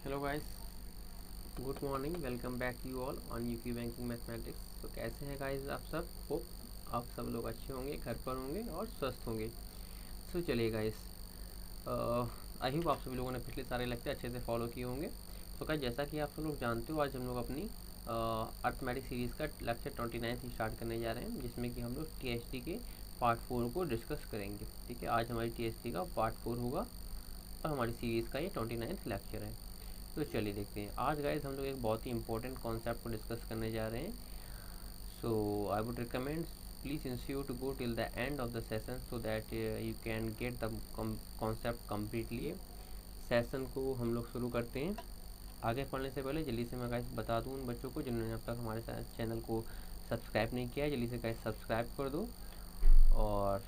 Hello guys, good morning. Welcome back you all on UP banking mathematics. तो कैसे हैं guys आप सब? होप आप सब लोग अच्छे होंगे, घर पर होंगे और स्वस्थ होंगे। सो चलिए गाइस, आई होप आप सभी लोगों ने पिछले सारे लेक्चर अच्छे से फॉलो किए होंगे। तो गाइस, जैसा कि आप सब लोग जानते हो, आज हम लोग अपनी अर्थमेटिक सीरीज़ का लेक्चर 29 स्टार्ट करने जा रहे हैं, जिसमें कि हम लोग टीएसटी के पार्ट 4 को डिस्कस करेंगे। ठीक है, आज हमारी टीएसटी का पार्ट 4 होगा और हमारी सीरीज़ का ये 29 लेक्चर है। तो चलिए देखते हैं। आज गाइस हम लोग एक बहुत ही इंपॉर्टेंट कॉन्सेप्ट को डिस्कस करने जा रहे हैं। So I would recommend please ensure to go till the end of the session so that you can get the concept completely. Session को हम लोग शुरू करते हैं। आगे पढ़ने से पहले जल्दी से मैं गाइस बता दूं उन बच्चों को जिन्होंने अब तक हमारे चैनल को सब्सक्राइब नहीं किया है, जल्दी से गाइस सब्सक्राइब कर दो। और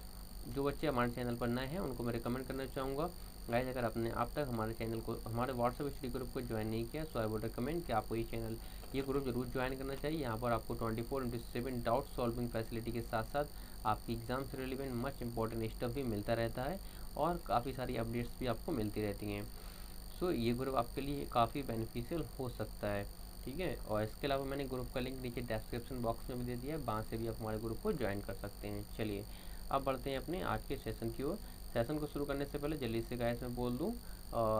जो बच्चे हमारे चैनल पर नए हैं उनको मैं रिकमेंड करना चाहूँगा गाइस, अगर आपने अब तक हमारे चैनल को, हमारे व्हाट्सएप स्टडी ग्रुप को ज्वाइन नहीं किया, सो आई वुड रिकमेंड कि आपको ये ग्रुप जरूर ज्वाइन करना चाहिए। यहाँ पर आपको 24/7 डाउट सॉल्विंग फैसिलिटी के साथ साथ आपकी एग्जाम से रिलेवेंट मच इंपॉर्टेंट स्टफ भी मिलता रहता है और काफ़ी सारी अपडेट्स भी आपको मिलती रहती हैं। सो ये ग्रुप आपके लिए काफ़ी बेनिफिशियल हो सकता है। ठीक है, और इसके अलावा मैंने ग्रुप का लिंक नीचे डिस्क्रिप्शन बॉक्स में भी दे दिया है, वहाँ से भी आप हमारे ग्रुप को ज्वाइन कर सकते हैं। चलिए अब बढ़ते हैं अपने आज के सेशन की ओर। सेशन को शुरू करने से पहले जल्दी से गाइस मैं बोल दूँ,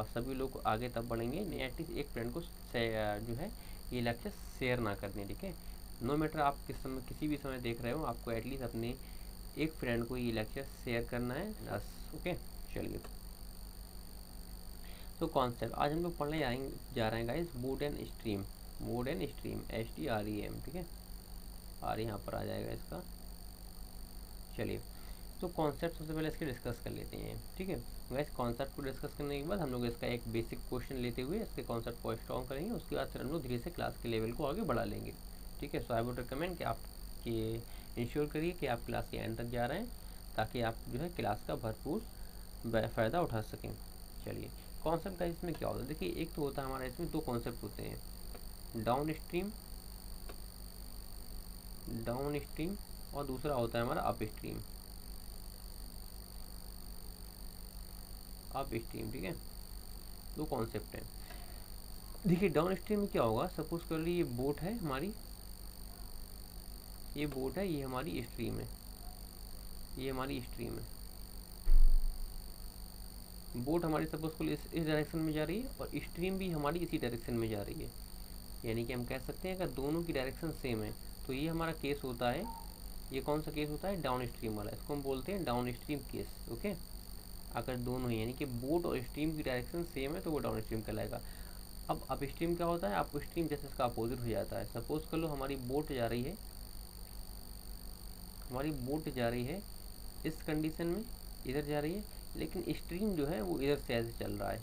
सभी लोग आगे तब बढ़ेंगे, एटलीस्ट एक फ्रेंड को जो है ये लेक्चर शेयर ना करने। ठीक है, नो मैटर आप किसी भी समय देख रहे हो, आपको एटलीस्ट अपने एक फ्रेंड को ये लेक्चर शेयर करना है बस। ओके, चलिए। तो कॉन्सेप्ट आज हम लोग पढ़ने जा रहे हैं guys, mode and stream. Mode and stream, STREM। ठीक है, आर यहाँ पर आ जाएगा इसका। चलिए, तो कॉन्सेप्ट सबसे पहले इसके डिस्कस कर लेते हैं। ठीक है गाइस, कॉन्सेप्ट को डिस्कस करने के बाद हम लोग इसका एक बेसिक क्वेश्चन लेते हुए इसके कॉन्सेप्ट को स्ट्रॉन्ग करेंगे। उसके बाद फिर हम लोग धीरे से क्लास के लेवल को आगे बढ़ा लेंगे। ठीक है, सो आई वुड रिकमेंड कि आप इंश्योर करिए कि आप क्लास के एंड तक जा रहे हैं, ताकि आप जो है क्लास का भरपूर फ़ायदा उठा सकें। चलिए, कॉन्सेप्ट का इसमें क्या होता है, देखिए एक तो होता है हमारा, इसमें दो कॉन्सेप्ट होते हैं, डाउन स्ट्रीम और दूसरा होता है हमारा अप स्ट्रीम। ठीक है, दो कॉन्सेप्ट हैं। देखिए डाउन स्ट्रीम में क्या होगा, सपोज कर ली ये बोट है हमारी, ये बोट है, ये हमारी स्ट्रीम है, ये हमारी स्ट्रीम है। बोट हमारी सपोज कर ली इस डायरेक्शन में जा रही है और स्ट्रीम भी हमारी इसी डायरेक्शन में जा रही है। यानी कि हम कह सकते हैं अगर दोनों की डायरेक्शन सेम है तो ये हमारा केस होता है, ये कौन सा केस होता है, डाउन स्ट्रीम वाला। इसको हम बोलते हैं डाउन स्ट्रीम केस। ओके, अगर दोनों ही यानी कि बोट और स्ट्रीम की डायरेक्शन सेम है तो वो डाउन स्ट्रीम कहलाएगा। अब अप स्ट्रीम क्या होता है, अप स्ट्रीम जैसे इसका अपोजिट हो जाता है। सपोज कर लो हमारी बोट जा रही है, इस कंडीशन में इधर जा रही है, लेकिन स्ट्रीम जो है वो इधर से ऐसे चल रहा है।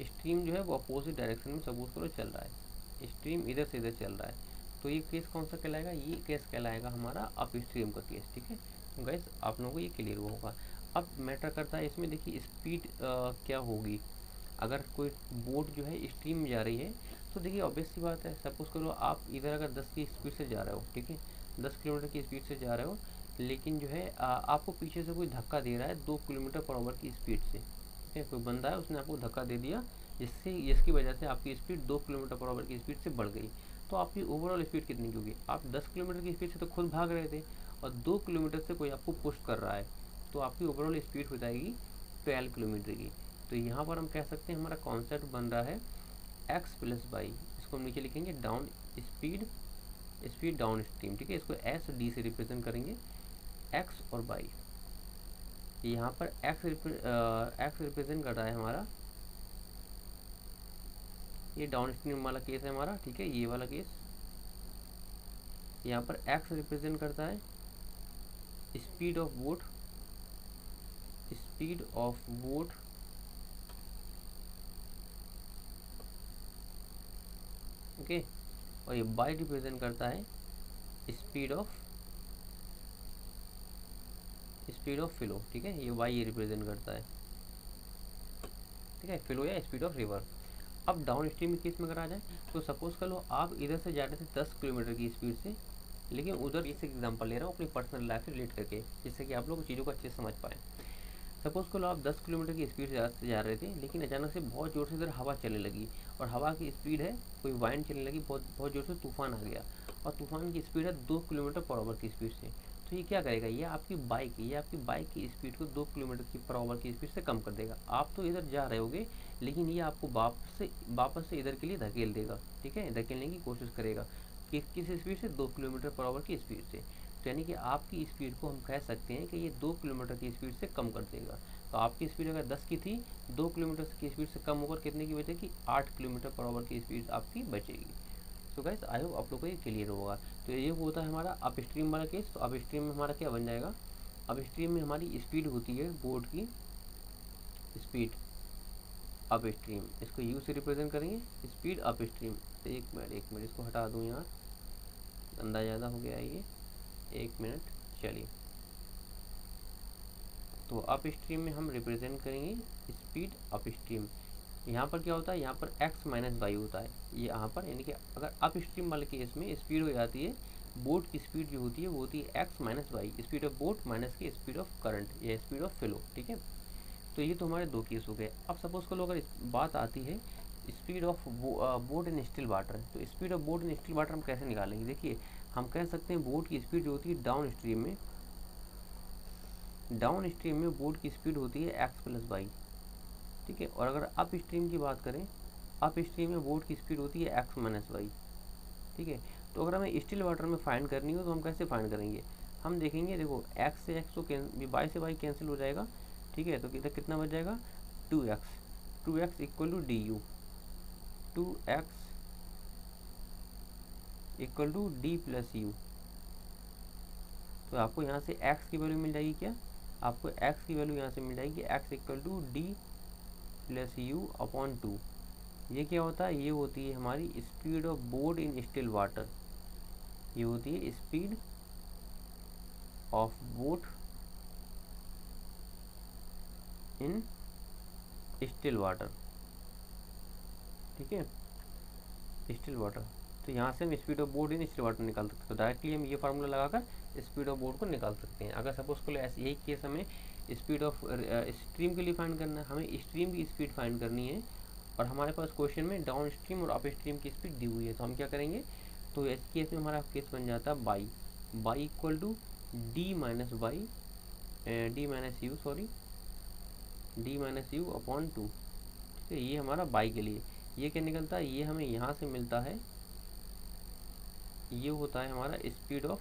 स्ट्रीम जो है वो अपोजिट डायरेक्शन में सपोज करो चल रहा है, स्ट्रीम इधर से इधर चल रहा है, तो ये केस कौन सा कहलाएगा, ये केस कहलाएगा हमारा अप स्ट्रीम का केस। ठीक है, तो गाइस आप लोगों को ये क्लियर होगा। अब मैटर करता है इसमें, देखिए स्पीड क्या होगी अगर कोई बोट जो है स्ट्रीम में जा रही है। तो देखिए ऑब्वियस सी बात है, सपोज करो आप इधर अगर 10 की स्पीड से जा रहे हो, ठीक है 10 किलोमीटर की स्पीड से जा रहे हो, लेकिन जो है आपको पीछे से कोई धक्का दे रहा है 2 किलोमीटर पर आवर की स्पीड से। ठीक है, कोई बंदा है उसने आपको धक्का दे दिया, जिसकी वजह से आपकी स्पीड 2 किलोमीटर पर आवर की स्पीड से बढ़ गई। तो आपकी ओवरऑल स्पीड कितनी की होगी, आप 10 किलोमीटर की स्पीड से तो खुद भाग रहे थे और 2 किलोमीटर से कोई आपको पुश कर रहा है, तो आपकी ओवरऑल स्पीड हो जाएगी 12 किलोमीटर की। तो यहाँ पर हम कह सकते हैं हमारा कॉन्सेप्ट बन रहा है x प्लस वाई। इसको हम नीचे लिखेंगे डाउन स्पीड डाउन स्ट्रीम। ठीक है, इसको एस डी से रिप्रेजेंट करेंगे, x और वाई। यहाँ पर x रिप्रेजेंट कर रहा है हमारा, ये डाउन स्ट्रीम वाला केस है हमारा। ठीक है, ये वाला केस। यहाँ पर x रिप्रेजेंट करता है स्पीड ऑफ बोट, ओके, और ये y रिप्रेजेंट करता है स्पीड ऑफ फ्लो। ठीक है, ये y ये रिप्रेजेंट करता है, ठीक है, फ्लो या स्पीड ऑफ रिवर। अब डाउन स्ट्रीम केस में अगर आ जाए तो सपोज कर लो आप इधर से जा रहे थे 10 किलोमीटर की स्पीड से, लेकिन उधर इस एग्जांपल ले रहा हूँ अपनी पर्सनल लाइफ से रिलेट करके, जिससे कि आप लोग चीज़ों को अच्छे से समझ पाएँ। सपोज़ करो आप 10 किलोमीटर की स्पीड से जा रहे थे, लेकिन अचानक से बहुत ज़ोर से इधर हवा चलने लगी, और हवा की स्पीड है, कोई वाइंड चलने लगी, बहुत बहुत ज़ोर से तूफान आ गया, और तूफान की स्पीड है 2 किलोमीटर पर आवर की स्पीड से। तो ये क्या करेगा, ये आपकी बाइक की स्पीड को 2 किलोमीटर की पर आवर की स्पीड से कम कर देगा। आप तो इधर जा रहे होगे, लेकिन ये आपको वापस से इधर के लिए धकेल देगा, ठीक है, धकेलने की कोशिश करेगा। किस स्पीड से, 2 किलोमीटर पर आवर की स्पीड से। तो यानी कि आपकी स्पीड को हम कह सकते हैं कि ये 2 किलोमीटर की स्पीड से कम कर देगा। तो आपकी स्पीड अगर 10 की थी, 2 किलोमीटर की स्पीड से कम होकर कितने की बचेगी, 8 किलोमीटर पर आवर की स्पीड आपकी बचेगी। सो गाइस, आई होप आप लोग को ये क्लियर होगा। तो ये होता है हमारा अप स्ट्रीम वाला केस। तो अप स्ट्रीम में हमारा क्या बन जाएगा, अप स्ट्रीम में हमारी स्पीड होती है बोट की स्पीड अप स्ट्रीम, इसको यू से रिप्रेजेंट करेंगे, स्पीड अप स्ट्रीम। एक मिनट इसको हटा दूँ, यहाँ गंदा ज़्यादा हो गया ये, 1 मिनट, चलिए। तो अप स्ट्रीम में हम रिप्रेजेंट करेंगे स्पीड अप स्ट्रीम। यहाँ पर क्या होता है, यहाँ पर x माइनस वाई होता है ये यहाँ पर, यानी कि अगर अप स्ट्रीम वाले केस में स्पीड हो जाती है, बोट की स्पीड जो होती है वो होती है x minus y, speed of boat minus की स्पीड ऑफ करंट या स्पीड ऑफ फ्लो, ठीक है। तो ये तो हमारे 2 केस हो गए। अब सपोज करो अगर बात आती है speed of boat in still water, तो speed of boat in still water हम कैसे निकालेंगे। देखिए, हम कह सकते हैं बोट की स्पीड जो होती है डाउन स्ट्रीम में बोट की स्पीड होती है एक्स प्लस वाई, ठीक है। और अगर अप स्ट्रीम की बात करें, अप स्ट्रीम में बोट की स्पीड होती है एक्स माइनस वाई, ठीक है। तो अगर हमें स्टिल वाटर में फाइंड करनी हो तो हम कैसे फाइंड करेंगे, हम देखेंगे, देखो एक्स से एक्स तो वाई से वाई कैंसिल हो जाएगा, ठीक है। तो इधर कितना बच जाएगा, 2x equal to d u, 2x equal to d plus u. तो आपको यहाँ से x की वैल्यू मिल जाएगी, क्या आपको x की वैल्यू यहाँ से मिल जाएगी, x equal to d plus u upon 2। ये क्या होता है, ये होती है हमारी speed of boat in still water, ये होती है speed of boat in still water, ठीक है, स्टिल वाटर। तो यहाँ से हम speed of boat in still water निकाल सकते हैं। तो डायरेक्टली हम ये फार्मूला लगाकर स्पीड ऑफ बोट को निकाल सकते हैं। अगर सपोज को ऐसे यही केस हमें स्पीड ऑफ स्ट्रीम के लिए फाइंड करना है, हमें स्ट्रीम की स्पीड फाइंड करनी है, और हमारे पास क्वेश्चन में डाउन स्ट्रीम और अप स्ट्रीम की स्पीड दी हुई है, तो हम क्या करेंगे, तो इस केस में हमारा केस बन जाता है y equal to d minus y, d minus u upon 2, ठीक है। ये हमारा बाई के लिए, ये क्या निकलता है, ये हमें यहाँ से मिलता है, ये होता है हमारा स्पीड ऑफ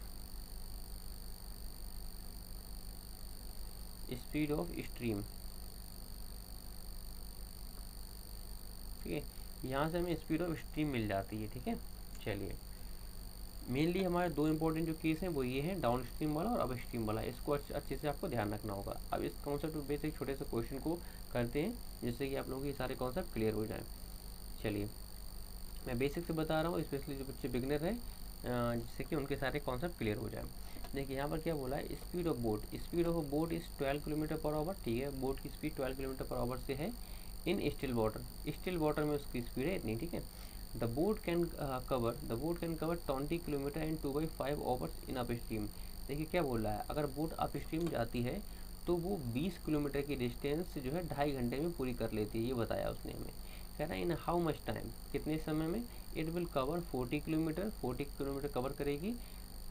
स्ट्रीम, ठीक है। यहाँ से हमें स्पीड ऑफ स्ट्रीम मिल जाती है, ठीक है। चलिए, मेनली हमारे 2 इंपॉर्टेंट जो केस हैं वो ये हैं, डाउन स्ट्रीम वाला और अप स्ट्रीम वाला। इसको अच्छे से आपको ध्यान रखना होगा। अब इस कॉन्सेप्ट बेस एक छोटे से क्वेश्चन को करते हैं, जिससे कि आप लोगों के सारे कॉन्सेप्ट क्लियर हो जाएं। चलिए, मैं बेसिक से बता रहा हूँ, स्पेशली जो बच्चे बिगनर हैं, जिससे कि उनके सारे कॉन्सेप्ट क्लियर हो जाए। देखिए, यहाँ पर क्या बोला है, speed of boat is 12 kilometre per hour, ठीक है। बोट की स्पीड 12 किलोमीटर पर आवर से है इन स्टिल वाटर में उसकी स्पीड है इतनी, ठीक है। The boat can cover 20 kilometre in 2/5 hours in up stream. देखिए क्या बोल रहा है, अगर बोट अप स्ट्रीम जाती है तो वो 20 किलोमीटर की डिस्टेंस जो है 2.5 घंटे में पूरी कर लेती है, ये बताया उसने हमें। कह रहा है इन हाउ मच टाइम, कितने समय में, it will cover 40 kilometre cover करेगी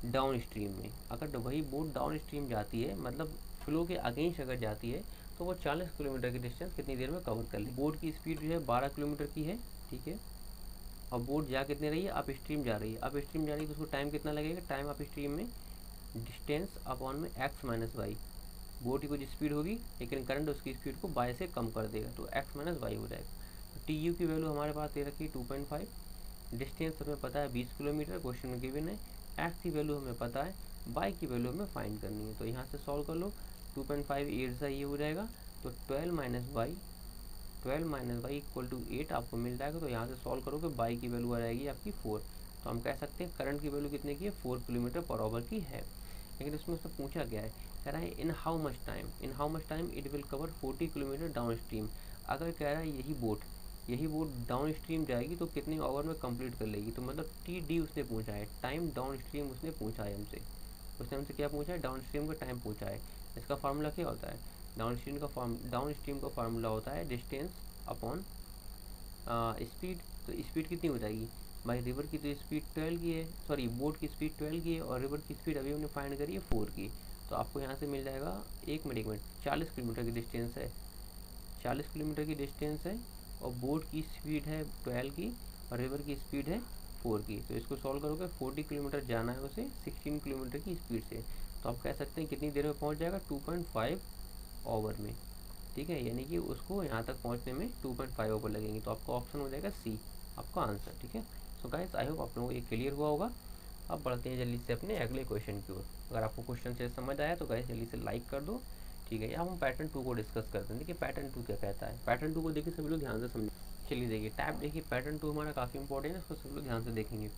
डाउन स्ट्रीम में। अगर वही बोट डाउन स्ट्रीम जाती है, मतलब फ्लो के अगेंस्ट अगर जाती है, तो वो 40 किलोमीटर की डिस्टेंस कितनी देर में कवर कर लेगी। बोट की स्पीड जो है 12 किलोमीटर की है, ठीक है। और बोट जा कितने रही है, अप स्ट्रीम जा रही है, तो उसको टाइम कितना लगेगा, टाइम अप स्ट्रीम में डिस्टेंस अपॉन में एक्स माइनस वाई। बोट की कुछ स्पीड होगी, लेकिन करंट उसकी स्पीड को बाय से कम कर देगा, तो एक्स माइनस वाई हो जाएगा। टी यू की वैल्यू हमारे पास दे रखी है 2.5, डिस्टेंस हमें पता है 20 किलोमीटर, क्वेश्चन में गिवन है। एक्स की वैल्यू हमें पता है, बाई की वैल्यू हमें फाइंड करनी है। तो यहाँ से सॉल्व कर लो, 2.5 8 से ये हो जाएगा, तो 12 माइनस वाई इक्वल टू 8 आपको मिल जाएगा। तो यहाँ से सॉल्व करोगे, बाई की वैल्यू आ जाएगी आपकी 4। तो हम कह सकते हैं करंट की वैल्यू कितने की है, 4 किलोमीटर पर आवर की है। लेकिन इसमें उससे पूछा गया है, कह रहा है in how much time it will cover 40 kilometre down stream. अगर कह रहा है यही बोट डाउन स्ट्रीम जाएगी तो कितने आवर में कंप्लीट कर लेगी, तो मतलब टी डी उसने पूछा है, टाइम डाउन स्ट्रीम उसने पूछा है हमसे। उसने हमसे क्या पूछा है, डाउन स्ट्रीम का टाइम पूछा है। इसका फार्मूला क्या होता है, डाउन स्ट्रीम का फार्मूला होता है डिस्टेंस अपॉन स्पीड। तो स्पीड कितनी हो जाएगी भाई, रिवर की तो स्पीड 12 की है, सॉरी बोट की स्पीड 12 की है और रिवर की स्पीड अभी हमने फाइंड करी है 4 की। तो आपको यहाँ से मिल जाएगा, एक मिनट 40 किलोमीटर की डिस्टेंस है, 40 किलोमीटर की डिस्टेंस है और बोट की स्पीड है 12 की और रिवर की स्पीड है 4 की। तो इसको सॉल्व करोगे 40 किलोमीटर जाना है उसे 16 किलोमीटर की स्पीड से। तो आप कह सकते हैं कितनी देर में पहुंच जाएगा, 2.5 आवर में। ठीक है, यानी कि उसको यहाँ तक पहुँचने में 2.5 आवर लगेंगे। तो आपका ऑप्शन हो जाएगा सी आपका आंसर। ठीक है, सो गाइस आई होप आप लोगों को ये क्लियर हुआ होगा। अब बढ़ते हैं जल्दी से अपने अगले क्वेश्चन की ओर। अगर आपको क्वेश्चन से समझ आया तो गाइस जल्दी से लाइक कर दो। ठीक है, अब हम पैटर्न 2 को डिस्कस करते हैं। देखिए पैटर्न 2 क्या कहता है, पैटर्न 2 को देखिए सभी लोग ध्यान से समझिए। चलिए देखिए टाइप, देखिए पैटर्न 2 हमारा काफ़ी इंपॉर्टेंट है, इसको सभी लोग ध्यान से देखेंगे।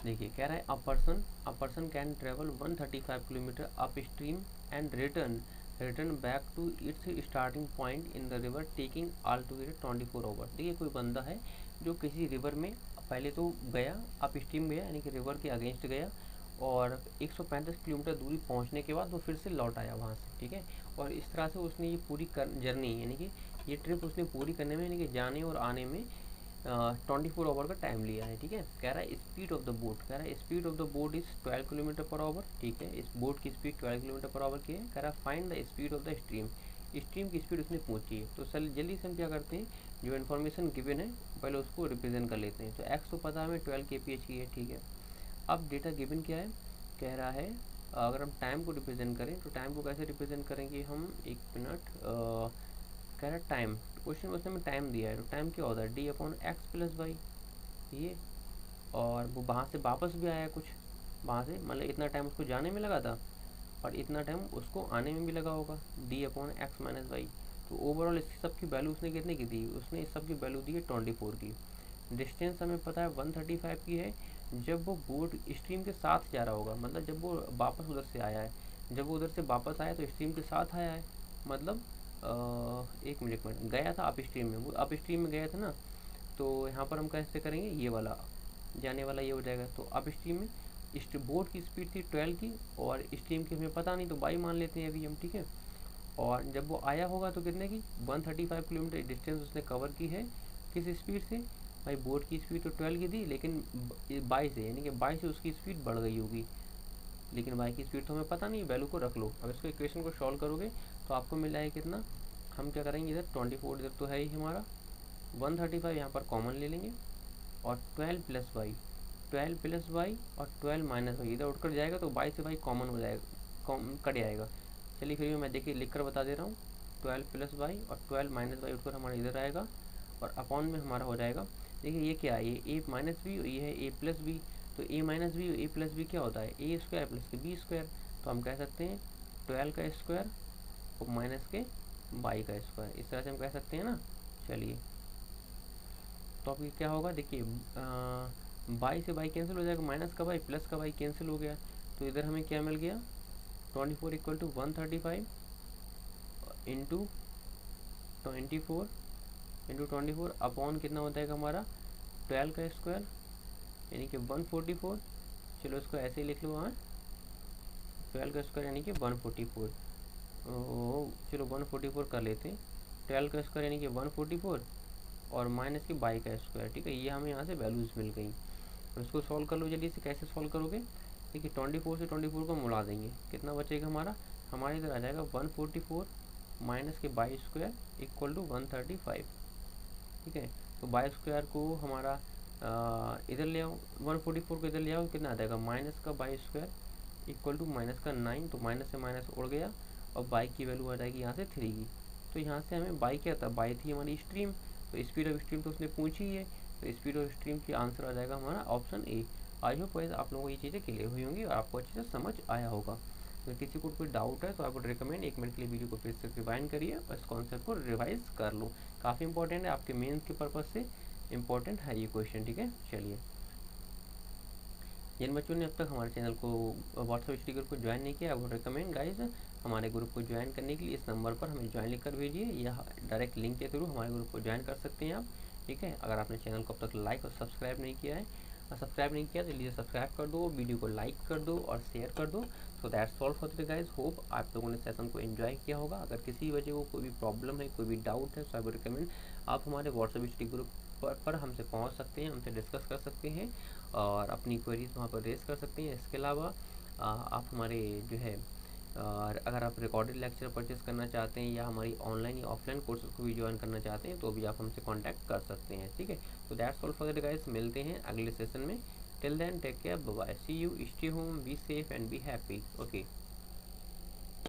देखिए कह रहा है a person can travel 135 kilometre upstream and return back to its starting point in the river taking all together 24 hours. देखिए कोई बंदा है जो किसी रिवर में पहले तो गया, अप स्ट्रीम गया यानी कि रिवर के अगेंस्ट गया और 135 किलोमीटर दूरी पहुंचने के बाद वो फिर से लौट आया वहाँ से। ठीक है, और इस तरह से उसने ये पूरी जर्नी यानी कि ये ट्रिप उसने पूरी करने में यानी कि जाने और आने में 24 आवर का टाइम लिया है। ठीक है, कह रहा है स्पीड ऑफ द बोट, कह रहा है speed of the boat is 12 kilometre per hour. ठीक है, इस बोट की स्पीड 12 किलोमीटर पर आवर की है। कह रहा है find the speed of the stream, stream की स्पीड उसने पूछी है। तो चल जल्दी से हम क्या करते हैं, जो इन्फॉर्मेशन गिवन है पहले उसको रिप्रेजेंट कर लेते हैं। तो एक्स तो पता हमें 12 kph की है। ठीक है, अब डेटा गिवन क्या है, कह रहा है अगर हम टाइम को रिप्रेजेंट करें तो टाइम को कैसे रिप्रेजेंट करेंगे हम, एक मिनट, कह रहा है टाइम, क्वेश्चन उसने में टाइम दिया है। तो टाइम क्या होता है, d upon x plus y ये, और वो वहाँ से वापस भी आया कुछ, वहाँ से मतलब इतना टाइम उसको जाने में लगा था और इतना टाइम उसको आने में भी लगा होगा, d upon x minus y. तो ओवरऑल इस सब की वैल्यू उसने कितने की दी, उसने इस सब की वैल्यू दी है 24 की। डिस्टेंस हमें पता है 135 की है। जब वो बोट स्ट्रीम के साथ जा रहा होगा, मतलब जब वो वापस उधर से आया है, जब वो उधर से वापस आया तो स्ट्रीम के साथ आया है, मतलब एक मिनट गया था अप स्ट्रीम में, वो अप स्ट्रीम में गया था ना। तो यहाँ पर हम कैसे करेंगे, ये वाला जाने वाला ये हो जाएगा। तो अप स्ट्रीम में बोट की स्पीड थी 12 की और स्ट्रीम की हमें पता नहीं तो बाई मान लेते हैं अभी हम। ठीक है, और जब वो आया होगा तो कितने की 135 किलोमीटर डिस्टेंस उसने कवर की है, किस स्पीड से भाई, बोट की स्पीड तो 12 की थी लेकिन बाई से, यानी कि बाई से उसकी स्पीड बढ़ गई होगी, लेकिन बाई की स्पीड तो हमें पता नहीं, वैल्यू को रख लो। अब इसको इक्वेशन को सॉल्व करोगे तो आपको मिल जाएगा कितना, हम क्या करेंगे इधर 24 इधर तो है ही हमारा, 135 यहाँ पर कॉमन ले लेंगे और 12 प्लस वाई, 12 प्लस वाई और 12 माइनस वाई, इधर उठकर जाएगा तो वाई से वाई कॉमन हो जाएगा, कट जाएगा। चलिए फिर भी मैं देखिए लिख कर बता दे रहा हूँ, 12 प्लस वाई और 12 माइनस वाई उठकर हमारा इधर आएगा और अपॉन में हमारा हो जाएगा। देखिए ये क्या है, ये ए माइनस बी और ये है ए प्लस बी। तो ए माइनस बी और ए प्लस बी क्या होता है, ए स्क्वायर प्लस के बी स्क्वायर। तो हम कह सकते हैं 12 का स्क्वायर और माइनस के बाई का स्क्वायर, इस तरह से हम कह सकते हैं ना। चलिए तो अब ये क्या होगा, देखिए बाई से बाई कैंसिल हो जाएगा, माइनस का बाई प्लस का बाई कैंसिल हो गया। तो इधर हमें क्या मिल गया, 24 इक्वल टू 135 इंटू 24 अपॉन कितना हो जाएगा हमारा 12 का स्क्वायर यानी कि 144। चलो इसको ऐसे ही लिख लो, हाँ 12 का स्क्वायर यानी कि 144। चलो 144 कर लेते हैं, 12 का स्क्वायर यानी कि 144 और माइनस की बाई का स्क्वायर। ठीक है, ये हमें यहाँ से वैल्यूज़ मिल गई। और इसको सॉल्व कर लो जल्दी से, कैसे सॉल्व करोगे, देखिए 24 से 24 को मिला देंगे, कितना बचेगा हमारा, हमारे इधर आ जाएगा 144 माइनस के बाई स्क्वायर इक्वल टू 135। ठीक है, तो बाई स्क्वायर को हमारा इधर ले आओ, 144 को इधर ले आओ, कितना आ जाएगा माइनस का y square equal to minus का 9। तो माइनस से माइनस उड़ गया और बाई की वैल्यू आ जाएगी यहाँ से 3 की। तो यहाँ से हमें बाई क्या था, बाई थी हमारी स्ट्रीम, तो स्पीड ऑफ स्ट्रीम तो उसने पूछी ही है, तो स्पीड ऑफ स्ट्रीम की आंसर आ जाएगा हमारा ऑप्शन ए। आई होप आप लोगों को ये चीज़ें क्लियर हुई होंगी और आपको अच्छे से समझ आया होगा। तो किसी को कोई डाउट है तो आई वुड रिकमेंड 1 मिनट के लिए वीडियो को फिर से रिवाइंड करिए और इस कॉन्सेप्ट को रिवाइज कर लो, काफ़ी इंपॉर्टेंट है, आपके मेंस के पर्पज़ से इंपॉर्टेंट है ये क्वेश्चन। ठीक है, चलिए जिन बच्चों ने अब तक हमारे चैनल को व्हाट्सएप स्टिकर को ज्वाइन नहीं किया, आई वुड रिकमेंड गाइज हमारे ग्रुप को ज्वाइन करने के लिए इस नंबर पर हमें ज्वाइन लिख कर भेजिए या डायरेक्ट लिंक के थ्रू हमारे ग्रुप को ज्वाइन कर सकते हैं आप। ठीक है, अगर आपने चैनल को अब तक लाइक और सब्सक्राइब नहीं किया है सब्सक्राइब नहीं किया तो लीजिए सब्सक्राइब कर दो, वीडियो को लाइक कर दो और शेयर कर दो। So that's all for today guys. Hope आप लोगों ने सेशन को एंजॉय किया होगा। अगर किसी वजह को कोई भी प्रॉब्लम है, कोई भी डाउट है, सो आई वुड रिकमेंड आप हमारे व्हाट्सएप स्टडी ग्रुप पर हमसे पहुंच सकते हैं, हमसे डिस्कस कर सकते हैं और अपनी क्वेरीज वहाँ पर रेस कर सकते हैं। इसके अलावा आप हमारे जो है और अगर आप रिकॉर्डेड लेक्चर परचेस करना चाहते हैं या हमारी ऑनलाइन या ऑफलाइन कोर्सेज को भी ज्वाइन करना चाहते हैं तो भी आप हमसे कांटेक्ट कर सकते हैं। ठीक है, तो that's all for the guys. मिलते हैं अगले सेशन में। Till then take care, bye bye, see you, stay home, be safe and be happy. Okay.